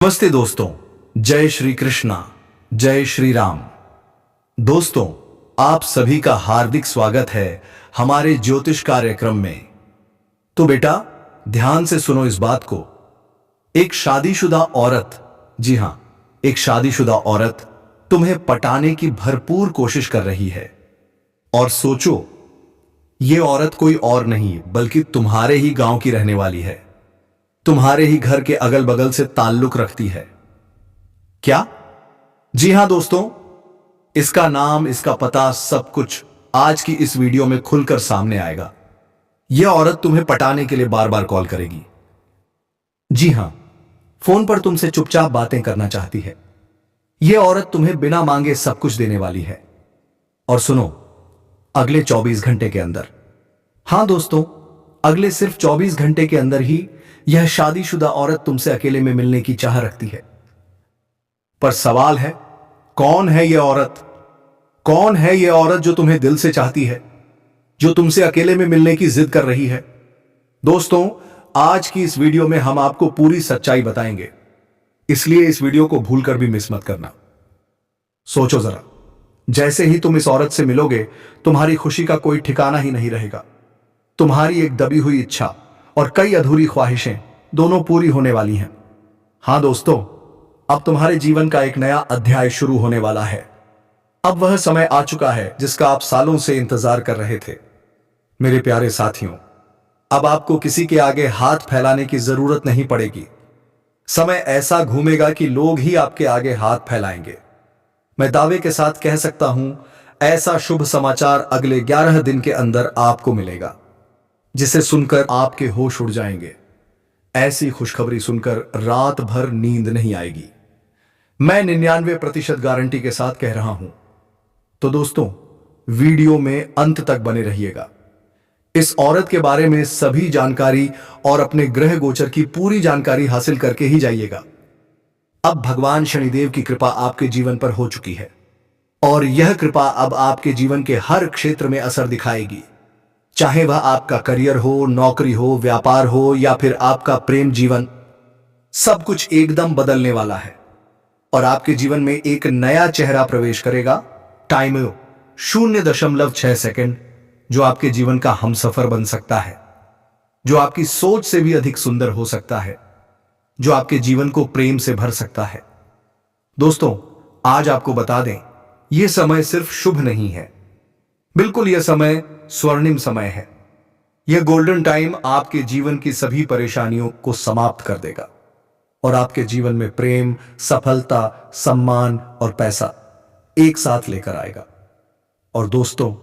नमस्ते दोस्तों। जय श्री कृष्णा, जय श्री राम। दोस्तों, आप सभी का हार्दिक स्वागत है हमारे ज्योतिष कार्यक्रम में। तो बेटा, ध्यान से सुनो इस बात को। एक शादीशुदा औरत, जी हां, एक शादीशुदा औरत तुम्हें पटाने की भरपूर कोशिश कर रही है। और सोचो, ये औरत कोई और नहीं बल्कि तुम्हारे ही गांव की रहने वाली है, तुम्हारे ही घर के अगल बगल से ताल्लुक रखती है। क्या? जी हां दोस्तों, इसका नाम, इसका पता, सब कुछ आज की इस वीडियो में खुलकर सामने आएगा। यह औरत तुम्हें पटाने के लिए बार बार कॉल करेगी। जी हां, फोन पर तुमसे चुपचाप बातें करना चाहती है। यह औरत तुम्हें बिना मांगे सब कुछ देने वाली है। और सुनो, अगले 24 घंटे के अंदर, हां दोस्तों, अगले सिर्फ 24 घंटे के अंदर ही यह शादीशुदा औरत तुमसे अकेले में मिलने की चाह रखती है। पर सवाल है, कौन है यह औरत? कौन है यह औरत जो तुम्हें दिल से चाहती है, जो तुमसे अकेले में मिलने की जिद कर रही है? दोस्तों, आज की इस वीडियो में हम आपको पूरी सच्चाई बताएंगे, इसलिए इस वीडियो को भूलकर भी मिस मत करना। सोचो जरा, जैसे ही तुम इस औरत से मिलोगे, तुम्हारी खुशी का कोई ठिकाना ही नहीं रहेगा। तुम्हारी एक दबी हुई इच्छा और कई अधूरी ख्वाहिशें दोनों पूरी होने वाली हैं। हां दोस्तों, अब तुम्हारे जीवन का एक नया अध्याय शुरू होने वाला है। अब वह समय आ चुका है जिसका आप सालों से इंतजार कर रहे थे। मेरे प्यारे साथियों, अब आपको किसी के आगे हाथ फैलाने की जरूरत नहीं पड़ेगी। समय ऐसा घूमेगा कि लोग ही आपके आगे हाथ फैलाएंगे। मैं दावे के साथ कह सकता हूं, ऐसा शुभ समाचार अगले 11 दिन के अंदर आपको मिलेगा, जिसे सुनकर आपके होश उड़ जाएंगे। ऐसी खुशखबरी सुनकर रात भर नींद नहीं आएगी। मैं 99% गारंटी के साथ कह रहा हूं। तो दोस्तों, वीडियो में अंत तक बने रहिएगा। इस औरत के बारे में सभी जानकारी और अपने ग्रह गोचर की पूरी जानकारी हासिल करके ही जाइएगा। अब भगवान शनिदेव की कृपा आपके जीवन पर हो चुकी है, और यह कृपा अब आपके जीवन के हर क्षेत्र में असर दिखाएगी। चाहे वह आपका करियर हो, नौकरी हो, व्यापार हो या फिर आपका प्रेम जीवन, सब कुछ एकदम बदलने वाला है। और आपके जीवन में एक नया चेहरा प्रवेश करेगा। टाइम 0.6 सेकंड, जो आपके जीवन का हमसफर बन सकता है, जो आपकी सोच से भी अधिक सुंदर हो सकता है, जो आपके जीवन को प्रेम से भर सकता है। दोस्तों, आज आपको बता दें, यह समय सिर्फ शुभ नहीं है, बिल्कुल यह समय स्वर्णिम समय है। यह गोल्डन टाइम आपके जीवन की सभी परेशानियों को समाप्त कर देगा और आपके जीवन में प्रेम, सफलता, सम्मान और पैसा एक साथ लेकर आएगा। और दोस्तों,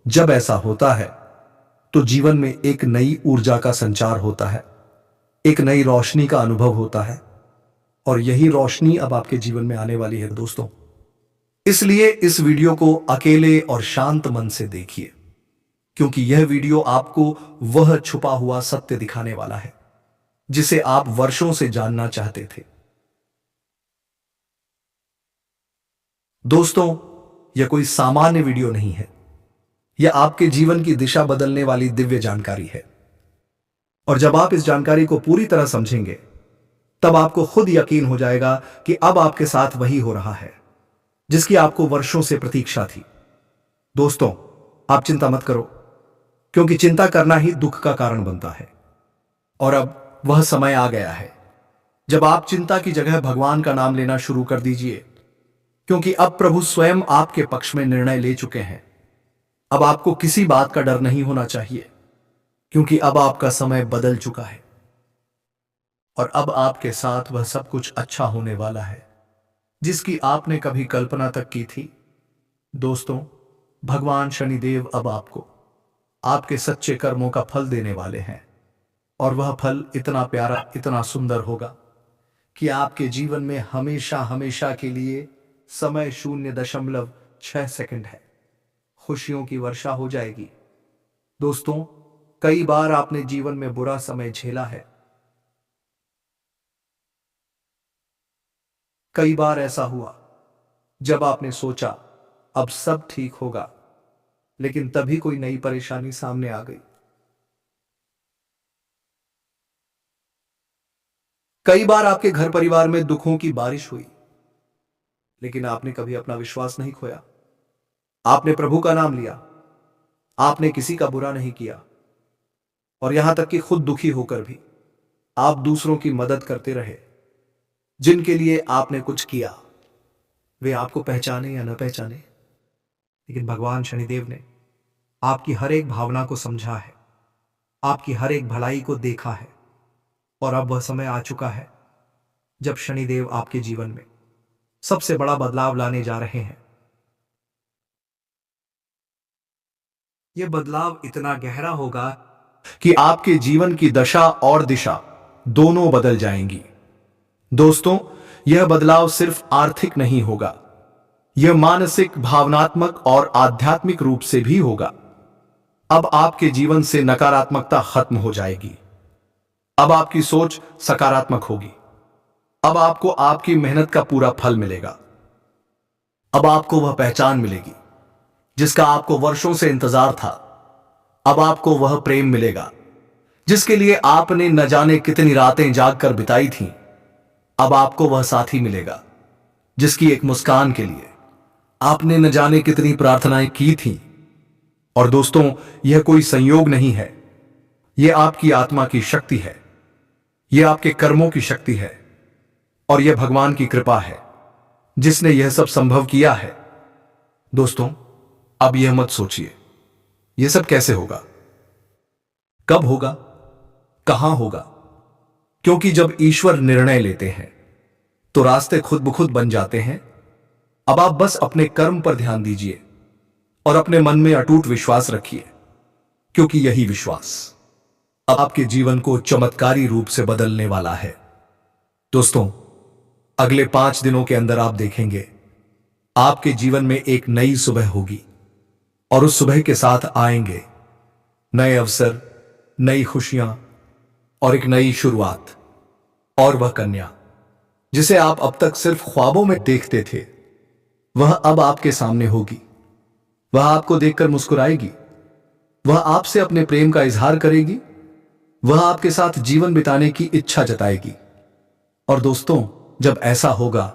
जब ऐसा होता है तो जीवन में एक नई ऊर्जा का संचार होता है, एक नई रोशनी का अनुभव होता है, और यही रोशनी अब आपके जीवन में आने वाली है दोस्तों। इसलिए इस वीडियो को अकेले और शांत मन से देखिए, क्योंकि यह वीडियो आपको वह छुपा हुआ सत्य दिखाने वाला है जिसे आप वर्षों से जानना चाहते थे। दोस्तों, यह कोई सामान्य वीडियो नहीं है, यह आपके जीवन की दिशा बदलने वाली दिव्य जानकारी है। और जब आप इस जानकारी को पूरी तरह समझेंगे, तब आपको खुद यकीन हो जाएगा कि अब आपके साथ वही हो रहा है जिसकी आपको वर्षों से प्रतीक्षा थी। दोस्तों, आप चिंता मत करो, क्योंकि चिंता करना ही दुख का कारण बनता है। और अब वह समय आ गया है जब आप चिंता की जगह भगवान का नाम लेना शुरू कर दीजिए, क्योंकि अब प्रभु स्वयं आपके पक्ष में निर्णय ले चुके हैं। अब आपको किसी बात का डर नहीं होना चाहिए, क्योंकि अब आपका समय बदल चुका है और अब आपके साथ वह सब कुछ अच्छा होने वाला है जिसकी आपने कभी कल्पना तक की थी। दोस्तों, भगवान शनिदेव अब आपको आपके सच्चे कर्मों का फल देने वाले हैं, और वह फल इतना प्यारा, इतना सुंदर होगा कि आपके जीवन में हमेशा हमेशा के लिए समय 0.6 सेकंड है। खुशियों की वर्षा हो जाएगी। दोस्तों, कई बार आपने जीवन में बुरा समय झेला है। कई बार ऐसा हुआ जब आपने सोचा अब सब ठीक होगा, लेकिन तभी कोई नई परेशानी सामने आ गई। कई बार आपके घर परिवार में दुखों की बारिश हुई, लेकिन आपने कभी अपना विश्वास नहीं खोया। आपने प्रभु का नाम लिया, आपने किसी का बुरा नहीं किया, और यहां तक कि खुद दुखी होकर भी आप दूसरों की मदद करते रहे। जिनके लिए आपने कुछ किया, वे आपको पहचाने या न पहचाने, लेकिन भगवान शनिदेव ने आपकी हर एक भावना को समझा है, आपकी हर एक भलाई को देखा है, और अब वह समय आ चुका है जब शनिदेव आपके जीवन में सबसे बड़ा बदलाव लाने जा रहे हैं। यह बदलाव इतना गहरा होगा कि आपके जीवन की दशा और दिशा दोनों बदल जाएंगी। दोस्तों, यह बदलाव सिर्फ आर्थिक नहीं होगा, यह मानसिक, भावनात्मक और आध्यात्मिक रूप से भी होगा। अब आपके जीवन से नकारात्मकता खत्म हो जाएगी। अब आपकी सोच सकारात्मक होगी। अब आपको आपकी मेहनत का पूरा फल मिलेगा। अब आपको वह पहचान मिलेगी जिसका आपको वर्षों से इंतजार था। अब आपको वह प्रेम मिलेगा जिसके लिए आपने न जाने कितनी रातें जागकर बिताई थीं। अब आपको वह साथी मिलेगा जिसकी एक मुस्कान के लिए आपने न जाने कितनी प्रार्थनाएं की थीं। और दोस्तों, यह कोई संयोग नहीं है, यह आपकी आत्मा की शक्ति है, यह आपके कर्मों की शक्ति है, और यह भगवान की कृपा है जिसने यह सब संभव किया है। दोस्तों, अब यह मत सोचिए यह सब कैसे होगा, कब होगा, कहां होगा, क्योंकि जब ईश्वर निर्णय लेते हैं तो रास्ते खुद ब खुद बन जाते हैं। अब आप बस अपने कर्म पर ध्यान दीजिए और अपने मन में अटूट विश्वास रखिए, क्योंकि यही विश्वास अब आपके जीवन को चमत्कारी रूप से बदलने वाला है। दोस्तों, अगले 5 दिनों के अंदर आप देखेंगे आपके जीवन में एक नई सुबह होगी, और उस सुबह के साथ आएंगे नए अवसर, नई खुशियां और एक नई शुरुआत। और वह कन्या जिसे आप अब तक सिर्फ ख्वाबों में देखते थे, वह अब आपके सामने होगी। वह आपको देखकर मुस्कुराएगी, वह आपसे अपने प्रेम का इजहार करेगी, वह आपके साथ जीवन बिताने की इच्छा जताएगी। और दोस्तों, जब ऐसा होगा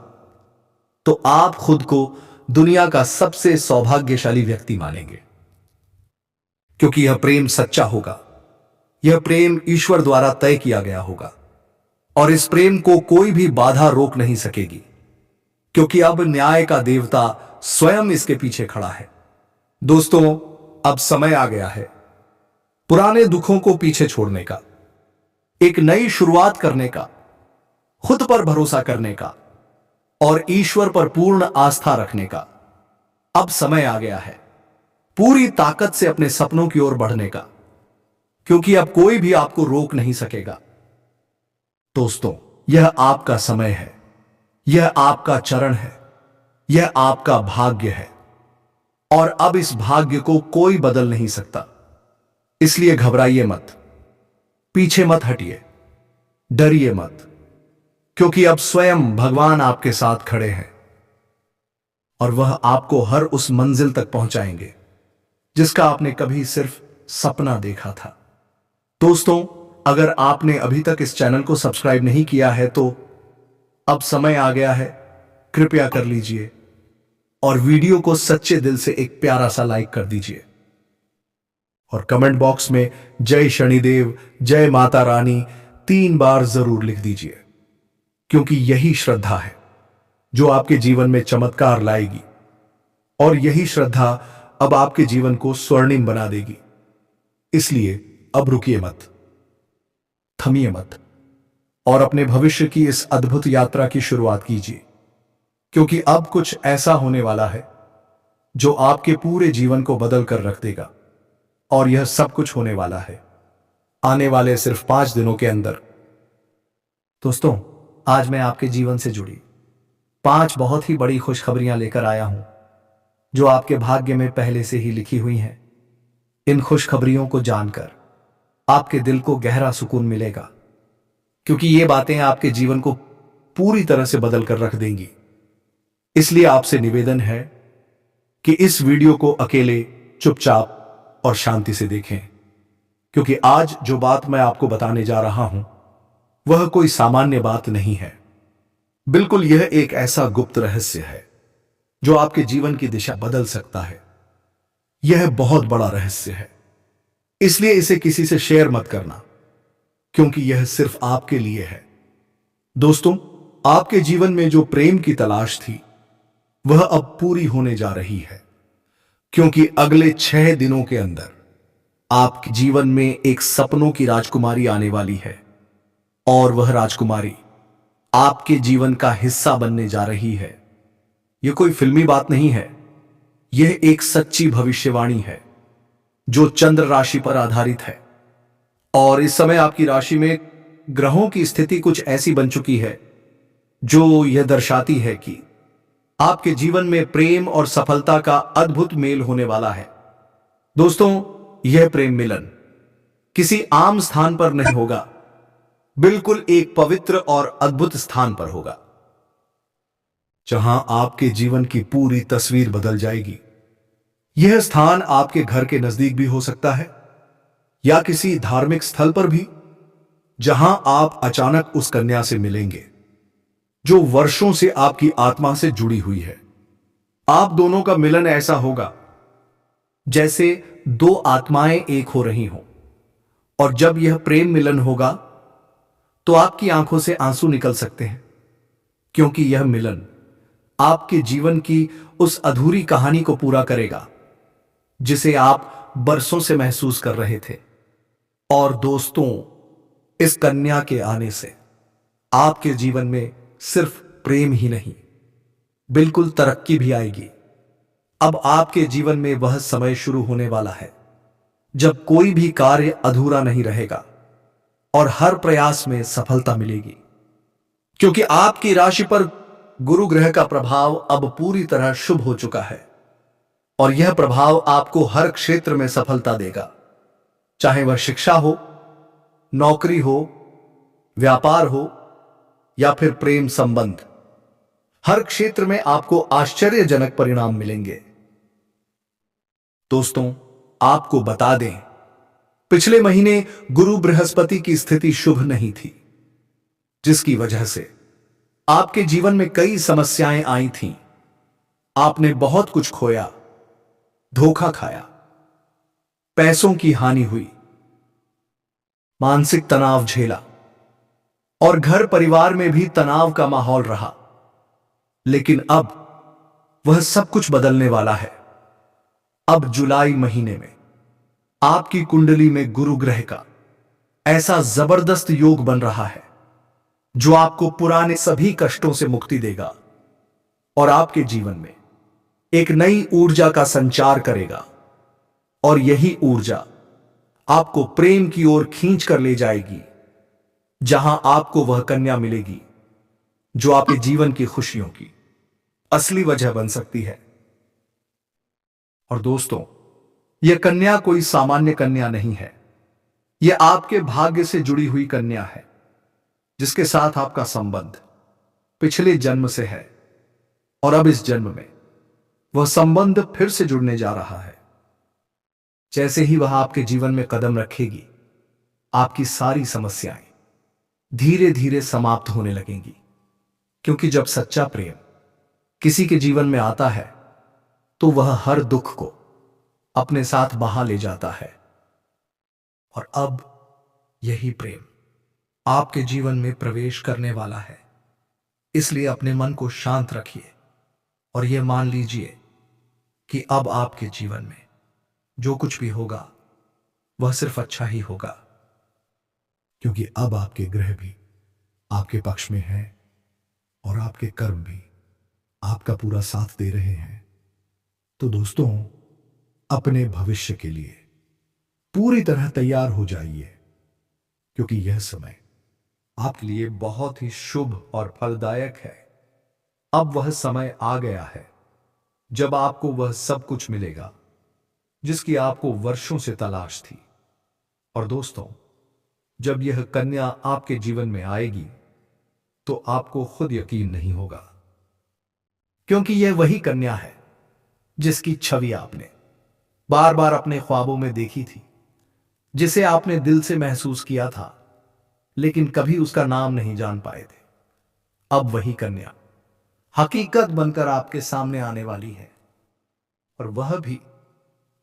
तो आप खुद को दुनिया का सबसे सौभाग्यशाली व्यक्ति मानेंगे, क्योंकि यह प्रेम सच्चा होगा। यह प्रेम ईश्वर द्वारा तय किया गया होगा, और इस प्रेम को कोई भी बाधा रोक नहीं सकेगी, क्योंकि अब न्याय का देवता स्वयं इसके पीछे खड़ा है। दोस्तों, अब समय आ गया है पुराने दुखों को पीछे छोड़ने का, एक नई शुरुआत करने का, खुद पर भरोसा करने का और ईश्वर पर पूर्ण आस्था रखने का। अब समय आ गया है पूरी ताकत से अपने सपनों की ओर बढ़ने का, क्योंकि अब कोई भी आपको रोक नहीं सकेगा। दोस्तों, यह आपका समय है, यह आपका चरण है, यह आपका भाग्य है, और अब इस भाग्य को कोई बदल नहीं सकता। इसलिए घबराइए मत, पीछे मत हटिए, डरिए मत, क्योंकि अब स्वयं भगवान आपके साथ खड़े हैं, और वह आपको हर उस मंजिल तक पहुंचाएंगे जिसका आपने कभी सिर्फ सपना देखा था। दोस्तों, अगर आपने अभी तक इस चैनल को सब्सक्राइब नहीं किया है तो अब समय आ गया है, कृपया कर लीजिए और वीडियो को सच्चे दिल से एक प्यारा सा लाइक कर दीजिए, और कमेंट बॉक्स में जय शनिदेव, जय माता रानी 3 बार जरूर लिख दीजिए, क्योंकि यही श्रद्धा है जो आपके जीवन में चमत्कार लाएगी, और यही श्रद्धा अब आपके जीवन को स्वर्णिम बना देगी। इसलिए अब रुकिए मत, थमिए मत, और अपने भविष्य की इस अद्भुत यात्रा की शुरुआत कीजिए, क्योंकि अब कुछ ऐसा होने वाला है जो आपके पूरे जीवन को बदल कर रख देगा। और यह सब कुछ होने वाला है आने वाले सिर्फ 5 दिनों के अंदर। दोस्तों, आज मैं आपके जीवन से जुड़ी 5 बहुत ही बड़ी खुशखबरियां लेकर आया हूं, जो आपके भाग्य में पहले से ही लिखी हुई हैं। इन खुशखबरियों को जानकर आपके दिल को गहरा सुकून मिलेगा, क्योंकि ये बातें आपके जीवन को पूरी तरह से बदल कर रख देंगी। इसलिए आपसे निवेदन है कि इस वीडियो को अकेले, चुपचाप और शांति से देखें, क्योंकि आज जो बात मैं आपको बताने जा रहा हूं वह कोई सामान्य बात नहीं है। बिल्कुल यह एक ऐसा गुप्त रहस्य है जो आपके जीवन की दिशा बदल सकता है। यह बहुत बड़ा रहस्य है, इसलिए इसे किसी से शेयर मत करना, क्योंकि यह सिर्फ आपके लिए है। दोस्तों, आपके जीवन में जो प्रेम की तलाश थी वह अब पूरी होने जा रही है, क्योंकि अगले 6 दिनों के अंदर आपके जीवन में एक सपनों की राजकुमारी आने वाली है, और वह राजकुमारी आपके जीवन का हिस्सा बनने जा रही है। यह कोई फिल्मी बात नहीं है, यह एक सच्ची भविष्यवाणी है जो चंद्र राशि पर आधारित है। और इस समय आपकी राशि में ग्रहों की स्थिति कुछ ऐसी बन चुकी है जो यह दर्शाती है कि आपके जीवन में प्रेम और सफलता का अद्भुत मेल होने वाला है। दोस्तों, यह प्रेम मिलन किसी आम स्थान पर नहीं होगा, बिल्कुल एक पवित्र और अद्भुत स्थान पर होगा, जहां आपके जीवन की पूरी तस्वीर बदल जाएगी। यह स्थान आपके घर के नजदीक भी हो सकता है, या किसी धार्मिक स्थल पर भी, जहां आप अचानक उस कन्या से मिलेंगे जो वर्षों से आपकी आत्मा से जुड़ी हुई है। आप दोनों का मिलन ऐसा होगा जैसे दो आत्माएं एक हो रही हों, और जब यह प्रेम मिलन होगा तो आपकी आंखों से आंसू निकल सकते हैं, क्योंकि यह मिलन आपके जीवन की उस अधूरी कहानी को पूरा करेगा जिसे आप बरसों से महसूस कर रहे थे। और दोस्तों, इस कन्या के आने से आपके जीवन में सिर्फ प्रेम ही नहीं, बिल्कुल तरक्की भी आएगी। अब आपके जीवन में वह समय शुरू होने वाला है जब कोई भी कार्य अधूरा नहीं रहेगा और हर प्रयास में सफलता मिलेगी, क्योंकि आपकी राशि पर गुरु ग्रह का प्रभाव अब पूरी तरह शुभ हो चुका है, और यह प्रभाव आपको हर क्षेत्र में सफलता देगा, चाहे वह शिक्षा हो, नौकरी हो, व्यापार हो या फिर प्रेम संबंध। हर क्षेत्र में आपको आश्चर्यजनक परिणाम मिलेंगे। दोस्तों, आपको बता दें, पिछले महीने गुरु बृहस्पति की स्थिति शुभ नहीं थी, जिसकी वजह से आपके जीवन में कई समस्याएं आई थीं। आपने बहुत कुछ खोया, धोखा खाया, पैसों की हानि हुई, मानसिक तनाव झेला, और घर परिवार में भी तनाव का माहौल रहा। लेकिन अब वह सब कुछ बदलने वाला है। अब जुलाई महीने में आपकी कुंडली में गुरु ग्रह का ऐसा जबरदस्त योग बन रहा है जो आपको पुराने सभी कष्टों से मुक्ति देगा और आपके जीवन में एक नई ऊर्जा का संचार करेगा। और यही ऊर्जा आपको प्रेम की ओर खींच कर ले जाएगी, जहां आपको वह कन्या मिलेगी जो आपके जीवन की खुशियों की असली वजह बन सकती है। और दोस्तों, यह कन्या कोई सामान्य कन्या नहीं है, यह आपके भाग्य से जुड़ी हुई कन्या है, जिसके साथ आपका संबंध पिछले जन्म से है, और अब इस जन्म में वह संबंध फिर से जुड़ने जा रहा है। जैसे ही वह आपके जीवन में कदम रखेगी, आपकी सारी समस्याएं धीरे धीरे समाप्त होने लगेंगी, क्योंकि जब सच्चा प्रेम किसी के जीवन में आता है तो वह हर दुख को अपने साथ बहा ले जाता है। और अब यही प्रेम आपके जीवन में प्रवेश करने वाला है, इसलिए अपने मन को शांत रखिए और यह मान लीजिए कि अब आपके जीवन में जो कुछ भी होगा वह सिर्फ अच्छा ही होगा, क्योंकि अब आपके ग्रह भी आपके पक्ष में हैं और आपके कर्म भी आपका पूरा साथ दे रहे हैं। तो दोस्तों, अपने भविष्य के लिए पूरी तरह तैयार हो जाइए, क्योंकि यह समय आपके लिए बहुत ही शुभ और फलदायक है। अब वह समय आ गया है जब आपको वह सब कुछ मिलेगा जिसकी आपको वर्षों से तलाश थी। और दोस्तों, जब यह कन्या आपके जीवन में आएगी तो आपको खुद यकीन नहीं होगा, क्योंकि यह वही कन्या है जिसकी छवि आपने बार बार अपने ख्वाबों में देखी थी, जिसे आपने दिल से महसूस किया था, लेकिन कभी उसका नाम नहीं जान पाए थे। अब वही कन्या हकीकत बनकर आपके सामने आने वाली है, और वह भी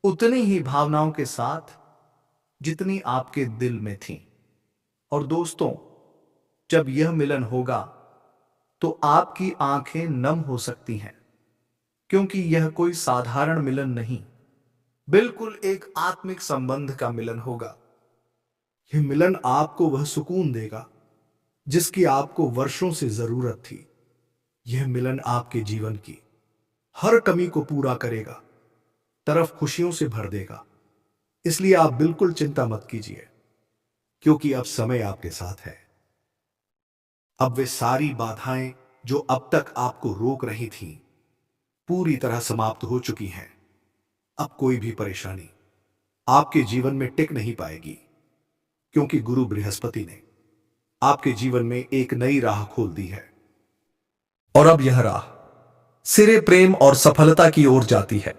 उतनी ही भावनाओं के साथ जितनी आपके दिल में थी। और दोस्तों, जब यह मिलन होगा तो आपकी आंखें नम हो सकती हैं, क्योंकि यह कोई साधारण मिलन नहीं, बिल्कुल एक आत्मिक संबंध का मिलन होगा। यह मिलन आपको वह सुकून देगा जिसकी आपको वर्षों से जरूरत थी। यह मिलन आपके जीवन की हर कमी को पूरा करेगा, तरफ खुशियों से भर देगा। इसलिए आप बिल्कुल चिंता मत कीजिए, क्योंकि अब समय आपके साथ है। अब वे सारी बाधाएं जो अब तक आपको रोक रही थीं, पूरी तरह समाप्त हो चुकी हैं। अब कोई भी परेशानी आपके जीवन में टिक नहीं पाएगी, क्योंकि गुरु बृहस्पति ने आपके जीवन में एक नई राह खोल दी है। और अब यह राह सिरे प्रेम और सफलता की ओर जाती है।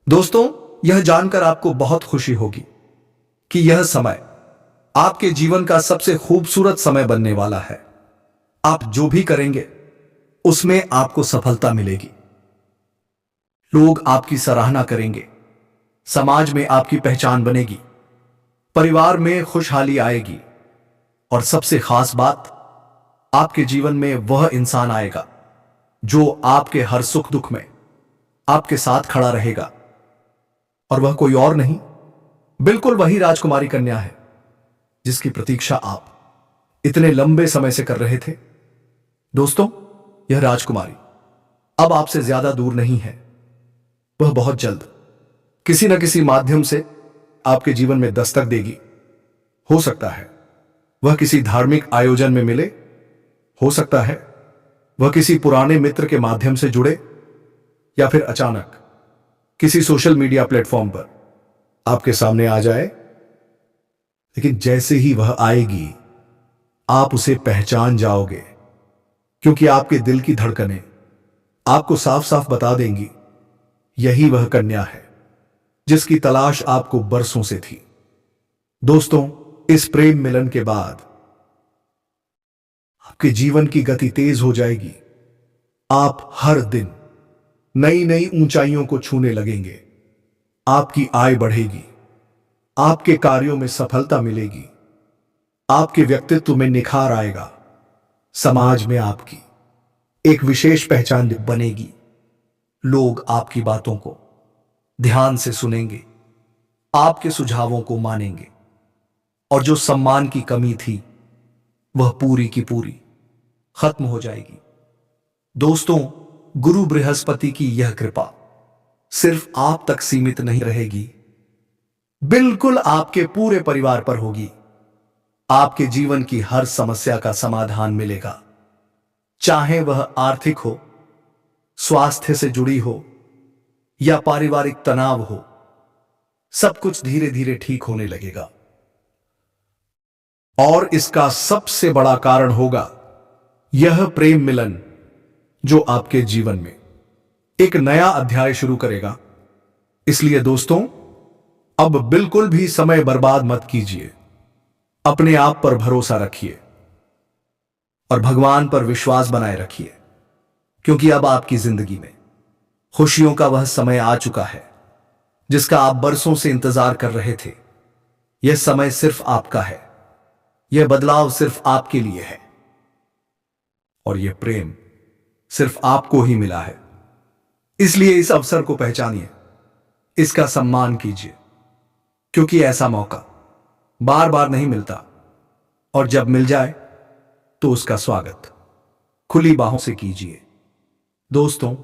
दोस्तों, यह जानकर आपको बहुत खुशी होगी कि यह समय आपके जीवन का सबसे खूबसूरत समय बनने वाला है। आप जो भी करेंगे उसमें आपको सफलता मिलेगी। लोग आपकी सराहना करेंगे, समाज में आपकी पहचान बनेगी, परिवार में खुशहाली आएगी, और सबसे खास बात, आपके जीवन में वह इंसान आएगा जो आपके हर सुख दुख में आपके साथ खड़ा रहेगा। और वह कोई और नहीं, बिल्कुल वही राजकुमारी कन्या है जिसकी प्रतीक्षा आप इतने लंबे समय से कर रहे थे। दोस्तों, यह राजकुमारी अब आपसे ज्यादा दूर नहीं है। वह बहुत जल्द किसी न किसी माध्यम से आपके जीवन में दस्तक देगी। हो सकता है वह किसी धार्मिक आयोजन में मिले, हो सकता है वह किसी पुराने मित्र के माध्यम से जुड़े, या फिर अचानक किसी सोशल मीडिया प्लेटफॉर्म पर आपके सामने आ जाए। लेकिन जैसे ही वह आएगी, आप उसे पहचान जाओगे, क्योंकि आपके दिल की धड़कनें आपको साफ साफ बता देंगी, यही वह कन्या है जिसकी तलाश आपको बरसों से थी। दोस्तों, इस प्रेम मिलन के बाद आपके जीवन की गति तेज हो जाएगी। आप हर दिन नई नई ऊंचाइयों को छूने लगेंगे। आपकी आय बढ़ेगी, आपके कार्यों में सफलता मिलेगी, आपके व्यक्तित्व में निखार आएगा, समाज में आपकी एक विशेष पहचान बनेगी। लोग आपकी बातों को ध्यान से सुनेंगे, आपके सुझावों को मानेंगे, और जो सम्मान की कमी थी वह पूरी की पूरी खत्म हो जाएगी। दोस्तों, गुरु बृहस्पति की यह कृपा सिर्फ आप तक सीमित नहीं रहेगी, बिल्कुल आपके पूरे परिवार पर होगी। आपके जीवन की हर समस्या का समाधान मिलेगा, चाहे वह आर्थिक हो, स्वास्थ्य से जुड़ी हो, या पारिवारिक तनाव हो। सब कुछ धीरे धीरे ठीक होने लगेगा। और इसका सबसे बड़ा कारण होगा यह प्रेम मिलन, जो आपके जीवन में एक नया अध्याय शुरू करेगा। इसलिए दोस्तों, अब बिल्कुल भी समय बर्बाद मत कीजिए। अपने आप पर भरोसा रखिए और भगवान पर विश्वास बनाए रखिए, क्योंकि अब आपकी जिंदगी में खुशियों का वह समय आ चुका है जिसका आप बरसों से इंतजार कर रहे थे। यह समय सिर्फ आपका है, यह बदलाव सिर्फ आपके लिए है, और यह प्रेम सिर्फ आपको ही मिला है। इसलिए इस अवसर को पहचानिए, इसका सम्मान कीजिए, क्योंकि ऐसा मौका बार बार नहीं मिलता, और जब मिल जाए तो उसका स्वागत खुली बाहों से कीजिए। दोस्तों,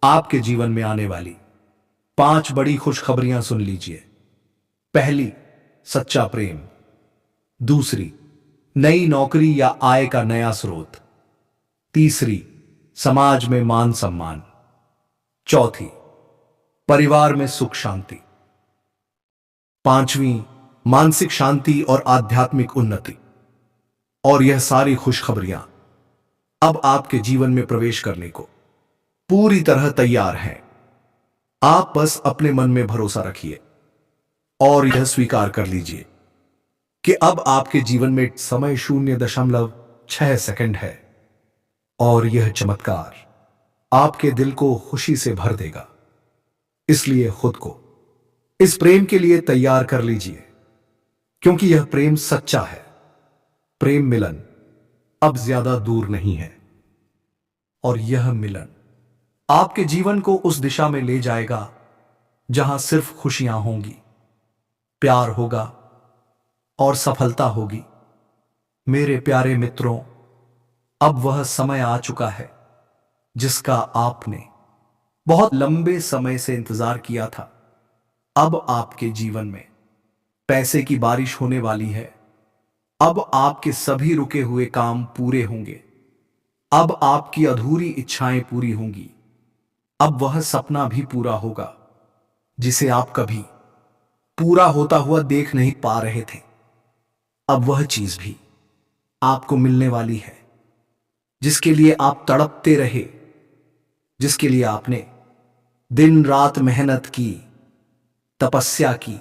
आपके जीवन में आने वाली 5 बड़ी खुशखबरियां सुन लीजिए। पहली, सच्चा प्रेम। दूसरी, नई नौकरी या आय का नया स्रोत। तीसरी, समाज में मान सम्मान। चौथी, परिवार में सुख शांति। पांचवी, मानसिक शांति और आध्यात्मिक उन्नति। और यह सारी खुशखबरियां अब आपके जीवन में प्रवेश करने को पूरी तरह तैयार हैं। आप बस अपने मन में भरोसा रखिए और यह स्वीकार कर लीजिए कि अब आपके जीवन में समय 0.6 सेकंड है और यह चमत्कार आपके दिल को खुशी से भर देगा। इसलिए खुद को इस प्रेम के लिए तैयार कर लीजिए, क्योंकि यह प्रेम सच्चा है। प्रेम मिलन अब ज्यादा दूर नहीं है और यह मिलन आपके जीवन को उस दिशा में ले जाएगा जहां सिर्फ खुशियां होंगी, प्यार होगा और सफलता होगी। मेरे प्यारे मित्रों, अब वह समय आ चुका है जिसका आपने बहुत लंबे समय से इंतजार किया था। अब आपके जीवन में पैसे की बारिश होने वाली है। अब आपके सभी रुके हुए काम पूरे होंगे। अब आपकी अधूरी इच्छाएं पूरी होंगी। अब वह सपना भी पूरा होगा जिसे आप कभी पूरा होता हुआ देख नहीं पा रहे थे। अब वह चीज भी आपको मिलने वाली है जिसके लिए आप तड़पते रहे, जिसके लिए आपने दिन रात मेहनत की, तपस्या की,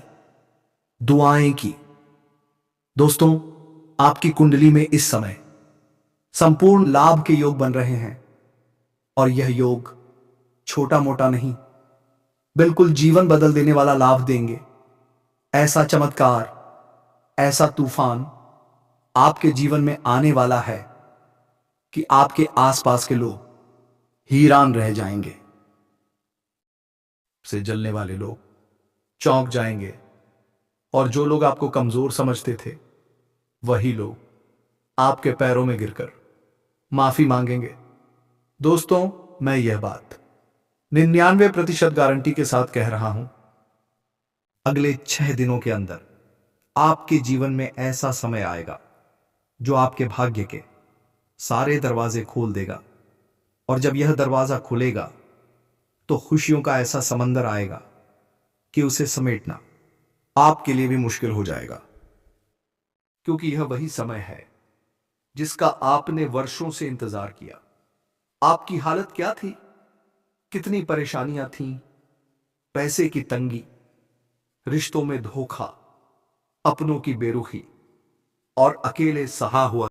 दुआएं की। दोस्तों, आपकी कुंडली में इस समय संपूर्ण लाभ के योग बन रहे हैं और यह योग छोटा मोटा नहीं, बिल्कुल जीवन बदल देने वाला लाभ देंगे। ऐसा चमत्कार, ऐसा तूफान आपके जीवन में आने वाला है कि आपके आसपास के लोग हैरान रह जाएंगे। से जलने वाले लोग चौंक जाएंगे और जो लोग आपको कमजोर समझते थे वही लोग आपके पैरों में गिरकर माफी मांगेंगे। दोस्तों, मैं यह बात 99% गारंटी के साथ कह रहा हूं, अगले 6 दिनों के अंदर आपके जीवन में ऐसा समय आएगा जो आपके भाग्य के सारे दरवाजे खोल देगा। और जब यह दरवाजा खुलेगा तो खुशियों का ऐसा समंदर आएगा कि उसे समेटना आपके लिए भी मुश्किल हो जाएगा, क्योंकि यह वही समय है जिसका आपने वर्षों से इंतजार किया। आपकी हालत क्या थी? कितनी परेशानियां थीं? पैसे की तंगी, रिश्तों में धोखा, अपनों की बेरुखी और अकेले सहा हुआ